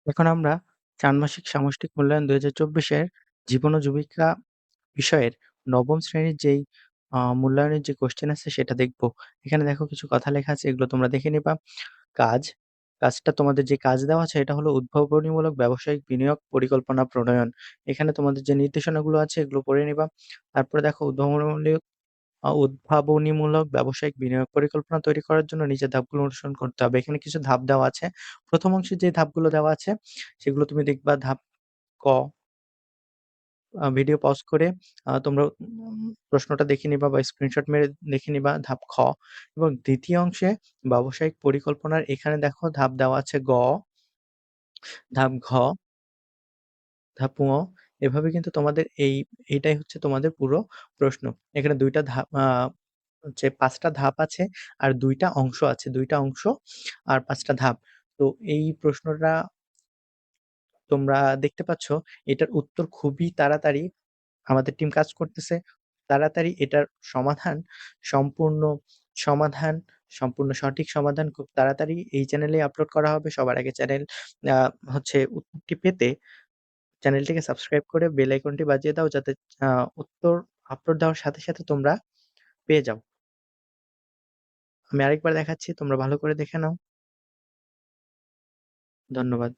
এখন আমরা ষান্মাসিক সামষ্টিক মূল্যায়ন ২০২৪ এর জীবন ও জীবিকা বিষয়ের ৯ম শ্রেণীর যেই মূল্যায়নের যে কোয়েশ্চেন আছে সেটা দেখব। এখানে দেখো কিছু কথা লেখা আছে, এগুলো তোমরা দেখে নিবা। কাজ, কাজটা তোমাদের যে কাজ দেওয়া আছে এটা হলো উদ্ভাবনীমূলক ব্যবসায়িক বিনিয়োগ পরিকল্পনা প্রণয়ন। এখানে তোমাদের যে নির্দেশনাগুলো আছে এগুলো পড়ে নিবা। তারপরে দেখো উদ্ভাবনীমূলক ব্যবসায়িক বিনিয়োগ পরিকল্পনা তৈরি করার জন্য নিচের ধাপগুলো অনুসরণ করতে হবে। এখানে কিছু ধাপ দেওয়া আছে। ১ম অংশে যে ধাপগুলো দেওয়া আছে সেগুলো তুমি দেখবা। ধাপ ক, ভিডিও পজ করে তোমরা প্রশ্নটা দেখে নিবা বা স্ক্রিনশট মেরে দেখে নিবা। ধাপ খ এবং ২য় অংশে ব্যবসায়িক পরিকল্পনার এখানে দেখো ধাপ দেওয়া আছে গ, ধাপ ঘ, ধাপ ঙ। এভাবে কিন্তু তোমাদের এইটাই হচ্ছে তোমাদের পুরো প্রশ্ন। এখানে ২ টা ধাপ হচ্ছে ৫ টা ধাপ আছে আর ২ টা অংশ আছে। ২ টা অংশ আর ৫ টা ধাপ। তো এই প্রশ্নটা তোমরা দেখতে পাচ্ছ, এটার উত্তর খুবই তাড়াতাড়ি আমাদের টিম কাজ করতেছে। তাড়াতাড়ি এটার সমাধান, সম্পূর্ণ সমাধান, সম্পূর্ণ সঠিক সমাধান খুব তাড়াতাড়ি এই চ্যানেলেই আপলোড করা হবে। সবার আগে চ্যানেল আ হচ্ছে উত্তরটি পেতে চ্যানেলটিকে সাবস্ক্রাইব করে বেল আইকনটি বাজিয়ে দাও, যাতে আ উত্তর আপলোড দেওয়ার সাথে, সাথে তোমরা পেয়ে যাও। আমি আরেকবার দেখাচ্ছি, তোমরা ভালো করে দেখে নাও। ধন্যবাদ।